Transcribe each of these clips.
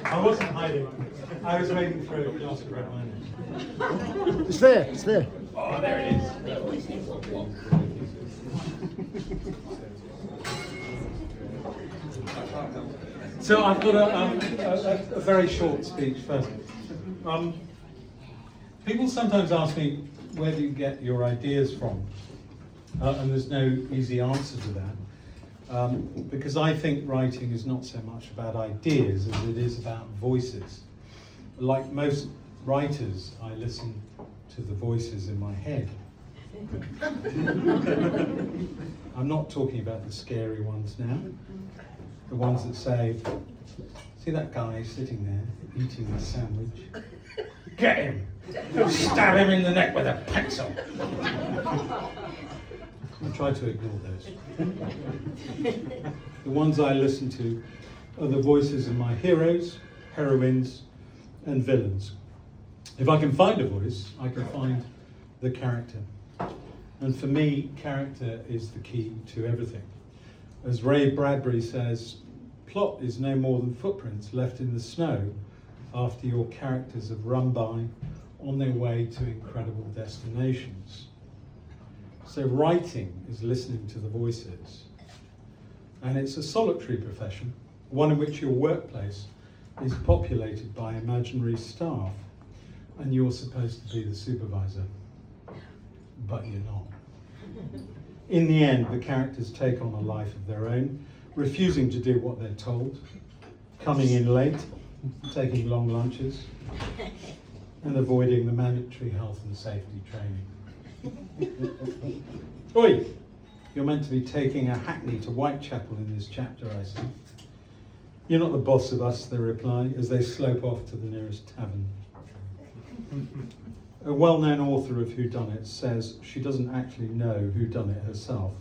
I wasn't hiding. I was waiting for a glass of red wine. It's there, it's there. Oh, there it is. So I've got a very short speech first. People sometimes ask me, where do you get your ideas from? And there's no easy answer to that. Because I think writing is not so much about ideas as it is about voices. Like most writers, I listen to the voices in my head. I'm not talking about the scary ones now. The ones that say, see that guy sitting there eating a sandwich? Get him! Stab him in the neck with a pencil! I try to ignore those. The ones I listen to are the voices of my heroes, heroines, and villains. If I can find a voice, I can find the character. And for me, character is the key to everything. As Ray Bradbury says, plot is no more than footprints left in the snow after your characters have run by on their way to incredible destinations. So writing is listening to the voices. And it's a solitary profession, one in which your workplace is populated by imaginary staff, and you're supposed to be the supervisor, but you're not. In the end, the characters take on a life of their own, refusing to do what they're told, coming in late, taking long lunches, and avoiding the mandatory health and safety training. Oi! You're meant to be taking a hackney to Whitechapel in this chapter, I see. You're not the boss of us, they reply, as they slope off to the nearest tavern. A well-known author of whodunit says she doesn't actually know whodunit herself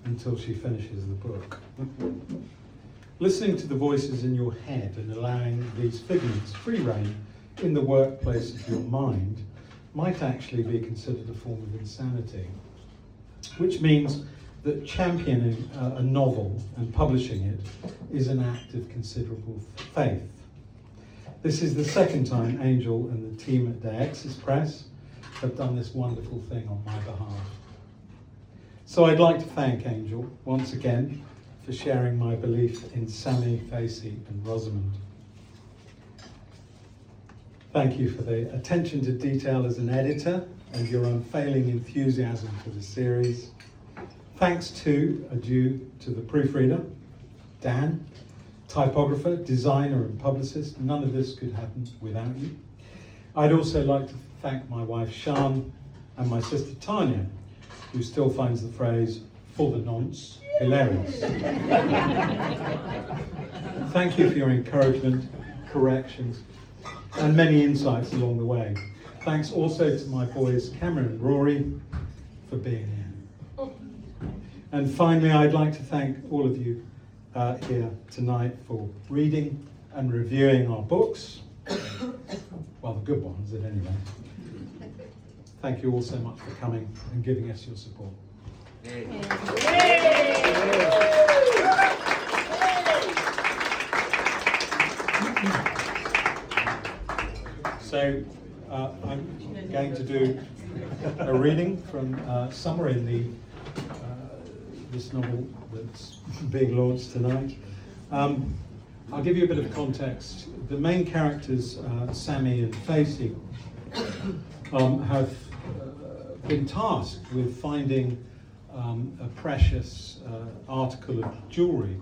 until she finishes the book. Listening to the voices in your head and allowing these figments free rein in the workplace of your mind might actually be considered a form of insanity, which means that championing a novel and publishing it is an act of considerable faith. This is the second time Angel and the team at Dexys Press have done this wonderful thing on my behalf. So I'd like to thank Angel once again for sharing my belief in Sammy, Facey and Rosamond. Thank you for the attention to detail as an editor and your unfailing enthusiasm for the series. Thanks are due to the proofreader, Dan, typographer, designer and publicist. None of this could happen without you. I'd also like to thank my wife Sian and my sister Tanya, who still finds the phrase "for the nonce" hilarious. Thank you for your encouragement, corrections, and many insights along the way. Thanks also to my boys Cameron and Rory for being here. And finally, I'd like to thank all of you here tonight for reading and reviewing our books. Well, the good ones at any rate. Thank you all so much for coming and giving us your support. So I'm going to do a reading from somewhere in this novel that's being launched tonight. I'll give you a bit of context. The main characters, Sammy and Facey, have been tasked with finding a precious article of jewellery,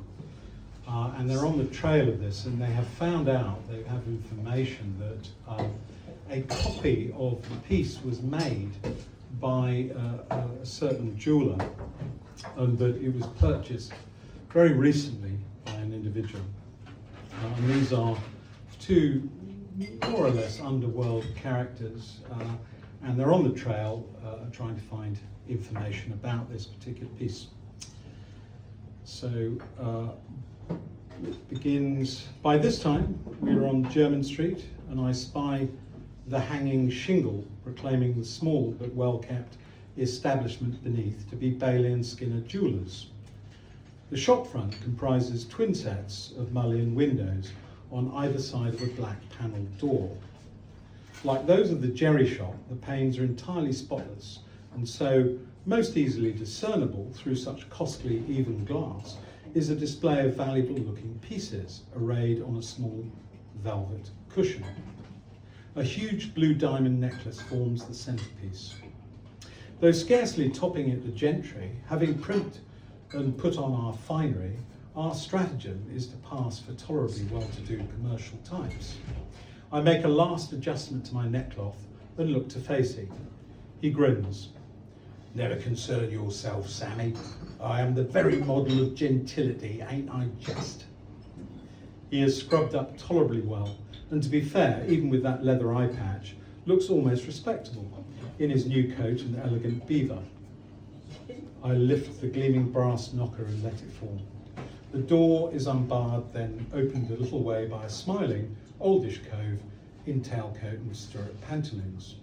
and they're on the trail of this, and they have found out, they have information that a copy of the piece was made by a certain jeweller, and that it was purchased very recently by an individual. And these are two more or less underworld characters, and they're on the trail trying to find information about this particular piece. So it begins, by this time we're on Jermyn Street, and I spy the hanging shingle proclaiming the small but well-kept establishment beneath to be Bailey and Skinner Jewellers. The shop front comprises twin sets of mullioned windows, on either side of a black panelled door. Like those of the Jerry shop, the panes are entirely spotless, and so most easily discernible through such costly even glass is a display of valuable looking pieces arrayed on a small velvet cushion. A huge blue diamond necklace forms the centrepiece. Though scarcely topping it the gentry, having primped and put on our finery, our stratagem is to pass for tolerably well-to-do commercial types. I make a last adjustment to my neckcloth and look to Facey. He grins. Never concern yourself, Sammy. I am the very model of gentility, ain't I just? He is scrubbed up tolerably well, and to be fair, even with that leather eye patch, looks almost respectable in his new coat and elegant beaver. I lift the gleaming brass knocker and let it fall. The door is unbarred, then opened a little way by a smiling, oldish cove in tailcoat and stirrup pantaloons.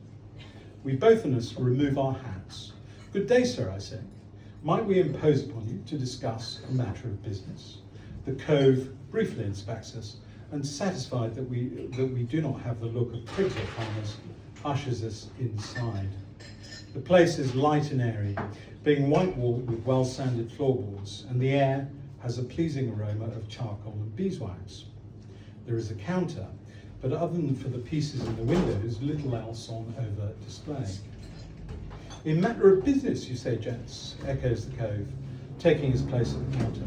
We both of us remove our hats. Good day, sir, I say. Might we impose upon you to discuss a matter of business? The cove briefly inspects us, and satisfied that we do not have the look of prigs or farmers, ushers us inside. The place is light and airy, being white-walled with well-sanded floorboards, and the air has a pleasing aroma of charcoal and beeswax. There is a counter, but other than for the pieces in the windows, little else on overt display. In matter of business, you say, gents, echoes the cove, taking his place at the counter.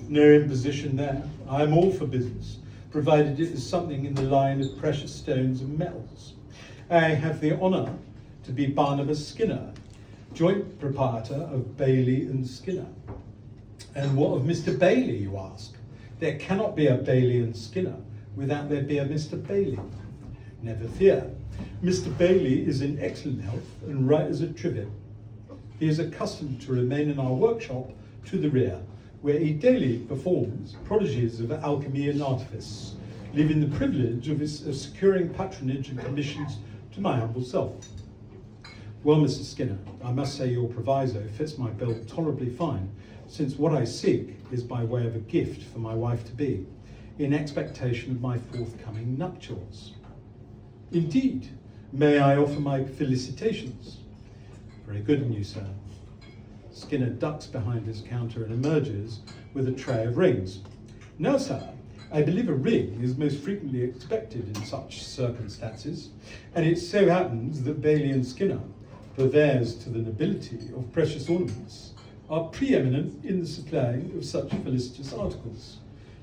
No imposition there. I am all for business, provided it is something in the line of precious stones and metals. I have the honour to be Barnabas Skinner, joint proprietor of Bailey and Skinner. And what of Mr. Bailey, you ask? There cannot be a Bailey and Skinner without there be a Mr. Bailey. Never fear. Mr. Bailey is in excellent health and right as a trivet. He is accustomed to remain in our workshop to the rear, where he daily performs prodigies of alchemy and artifice, leaving the privilege of securing patronage and commissions to my humble self. Well, Mr. Skinner, I must say your proviso fits my bill tolerably fine, since what I seek is by way of a gift for my wife-to-be, in expectation of my forthcoming nuptials. Indeed, may I offer my felicitations? Very good in you, sir. Skinner ducks behind his counter and emerges with a tray of rings. No, sir, I believe a ring is most frequently expected in such circumstances, and it so happens that Bailey and Skinner, purveyors to the nobility of precious ornaments, are preeminent in the supplying of such felicitous articles.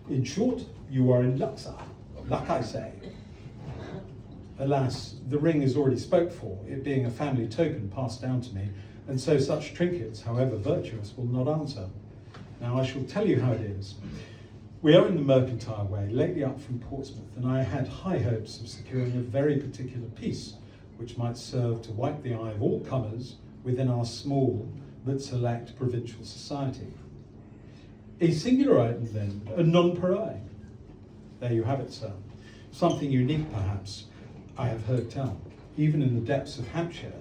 In short, you are in luck, sir. Luck, I say. Alas, the ring is already spoke for, it being a family token passed down to me, and so such trinkets, however virtuous, will not answer. Now I shall tell you how it is. We are in the mercantile way, lately up from Portsmouth, and I had high hopes of securing a very particular piece, which might serve to wipe the eye of all comers within our small but select provincial society. A singular item then, a non-pariah. There you have it, sir. Something unique, perhaps, I have heard tell, even in the depths of Hampshire,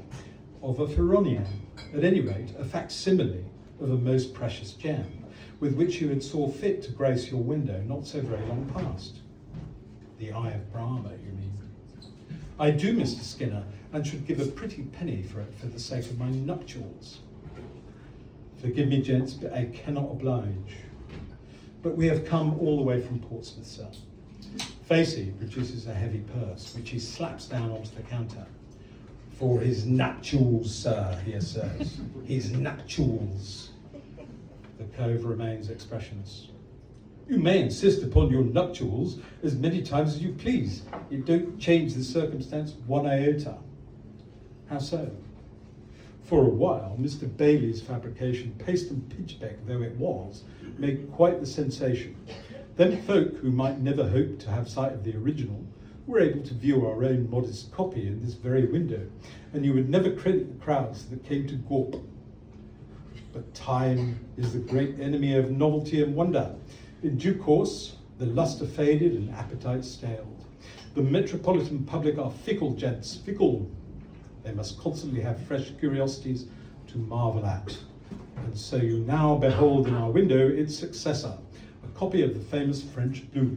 of a ferronian, at any rate, a facsimile of a most precious gem, with which you had saw fit to grace your window not so very long past. The Eye of Brahma, you mean? I do, Mr. Skinner, and should give a pretty penny for it for the sake of my nuptials. Forgive me, gents, but I cannot oblige. But we have come all the way from Portsmouth, sir. Facey produces a heavy purse, which he slaps down onto the counter. For his nuptials, sir, he asserts. His nuptials. The cove remains expressionless. You may insist upon your nuptials as many times as you please. It don't change the circumstance one iota. How so? For a while, Mr. Bailey's fabrication, paste and pinchbeck though it was, made quite the sensation. Then folk who might never hope to have sight of the original were able to view our own modest copy in this very window, and you would never credit the crowds that came to gawp. But time is the great enemy of novelty and wonder. In due course, the lustre faded and appetite staled. The metropolitan public are fickle, gents, fickle. They must constantly have fresh curiosities to marvel at. And so you now behold in our window its successor, a copy of the famous French blue.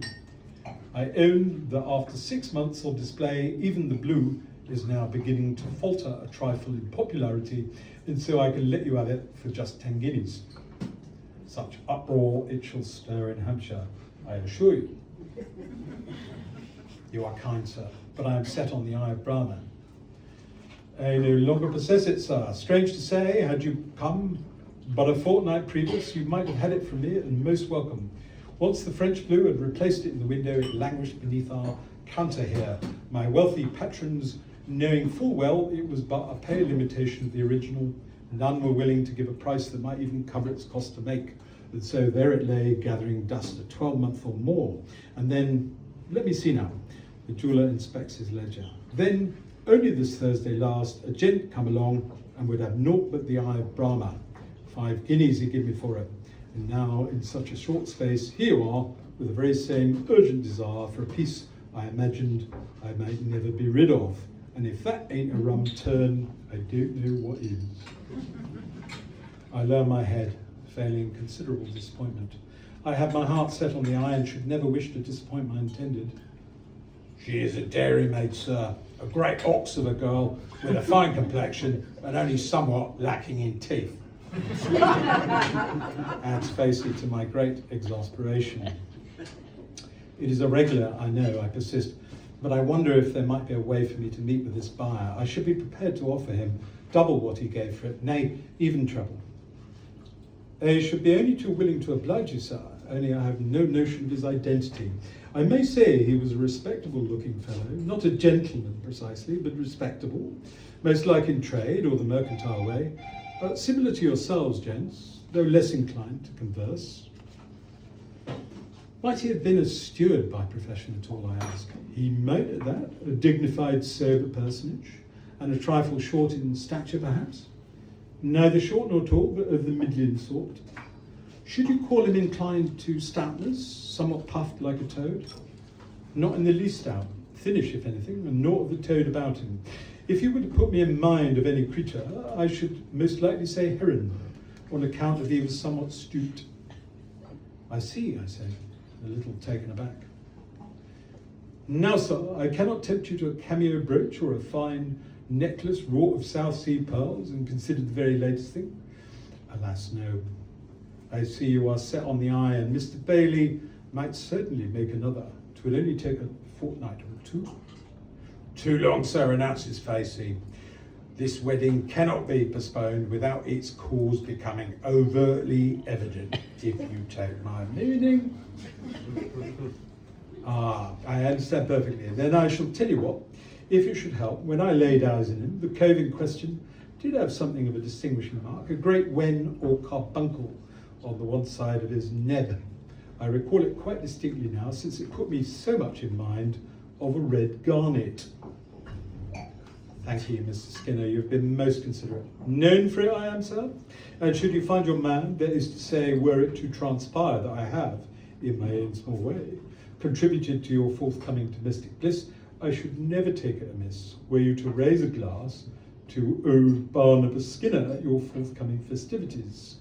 I own that after 6 months of display, even the blue is now beginning to falter a trifle in popularity, and so I can let you have it for just 10 guineas. Such uproar it shall stir in Hampshire, I assure you. You are kind, sir, but I am set on the eye of Brahma. I no longer possess it, sir. Strange to say, had you come but a fortnight previous, you might have had it from me, and most welcome. Once the French blue had replaced it in the window, it languished beneath our counter here, my wealthy patrons knowing full well it was but a pale imitation of the original. None were willing to give a price that might even cover its cost to make. And so there it lay, gathering dust a 12-month or more. And then, let me see now. The jeweller inspects his ledger. Then, only this Thursday last, a gent come along and would have naught but the eye of Brahma. 5 guineas he gave me for it. And now, in such a short space, here you are, with the very same urgent desire for a piece I imagined I might never be rid of. And if that ain't a rum turn, I don't know what is. I lower my head, failing considerable disappointment. I have my heart set on the eye and should never wish to disappoint my intended. She is a dairymaid, sir, a great ox of a girl with a fine complexion and only somewhat lacking in teeth. Adds Facey to my great exasperation. It is irregular, I know, I persist, but I wonder if there might be a way for me to meet with this buyer. I should be prepared to offer him double what he gave for it, nay, even treble. I should be only too willing to oblige you, sir, only I have no notion of his identity. I may say he was a respectable-looking fellow, not a gentleman precisely, but respectable, most like in trade or the mercantile way, similar to yourselves, gents, though less inclined to converse. Might he have been a steward by profession at all, I ask? He might at that, a dignified, sober personage, and a trifle short in stature, perhaps. Neither short nor tall, but of the middling sort. Should you call him inclined to stoutness, somewhat puffed like a toad? Not in the least stout, thinnish if anything, and naught of the toad about him. If you were to put me in mind of any creature, I should most likely say heron, on account of he was somewhat stooped. I see, I say, a little taken aback. Now, sir, I cannot tempt you to a cameo brooch or a fine necklace wrought of South Sea pearls and considered the very latest thing. Alas, no. I see you are set on the eye, and Mr. Bailey might certainly make another. 'Twould only take a fortnight or two. Too long, sir, announces Facey. This wedding cannot be postponed without its cause becoming overtly evident, if you take my meaning. I understand perfectly. Then I shall tell you what, if it should help, when I laid eyes on him, the cove in question did have something of a distinguishing mark, a great wen or carbuncle on the one side of his neb. I recall it quite distinctly now, since it put me so much in mind of a red garnet. Thank you, Mr. Skinner, you've been most considerate. Known for it I am, sir, and should you find your man, that is to say, were it to transpire that I have, in my own small way, contributed to your forthcoming domestic bliss, I should never take it amiss were you to raise a glass to old Barnabas Skinner at your forthcoming festivities.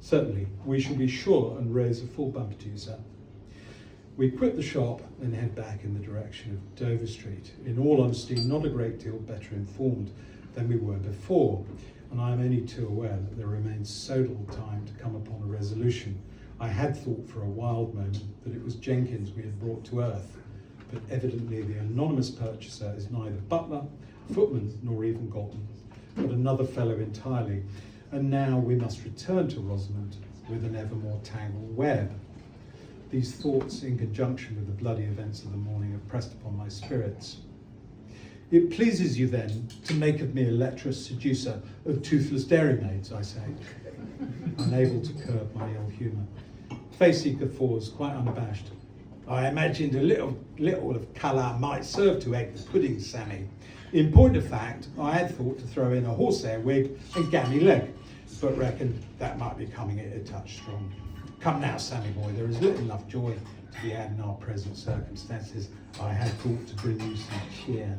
Certainly, we shall be sure and raise a full bumper to you, sir. We quit the shop and head back in the direction of Dover Street. In all honesty, not a great deal better informed than we were before, and I am only too aware that there remains so little time to come upon a resolution. I had thought for a wild moment that it was Jenkins we had brought to earth, but evidently the anonymous purchaser is neither butler, footman, nor even Galton, but another fellow entirely. And now we must return to Rosamond with an ever more tangled web. These thoughts, in conjunction with the bloody events of the morning, have pressed upon my spirits. It pleases you, then, to make of me a lecherous seducer of toothless dairymaids, I say, unable to curb my ill humour. Facey guffaws, quite unabashed. I imagined a little of colour might serve to egg the pudding, Sammy. In point of fact, I had thought to throw in a horsehair wig and gammy leg, but reckoned that might be coming it a touch strong. Come now, Sammy boy, there is little enough joy to be had in our present circumstances. I had thought to bring you some cheer.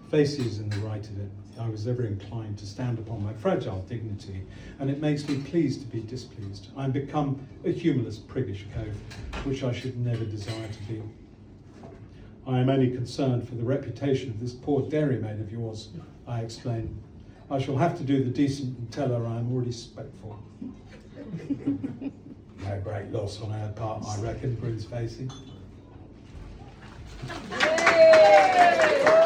Facey is in the right of it. I was ever inclined to stand upon my fragile dignity, and it makes me pleased to be displeased. I am become a humorless, priggish cove, which I should never desire to be. I am only concerned for the reputation of this poor dairymaid of yours, I explained. I shall have to do the decent and tell her I am already spectful. No great loss on her part, I reckon, Prince Facey.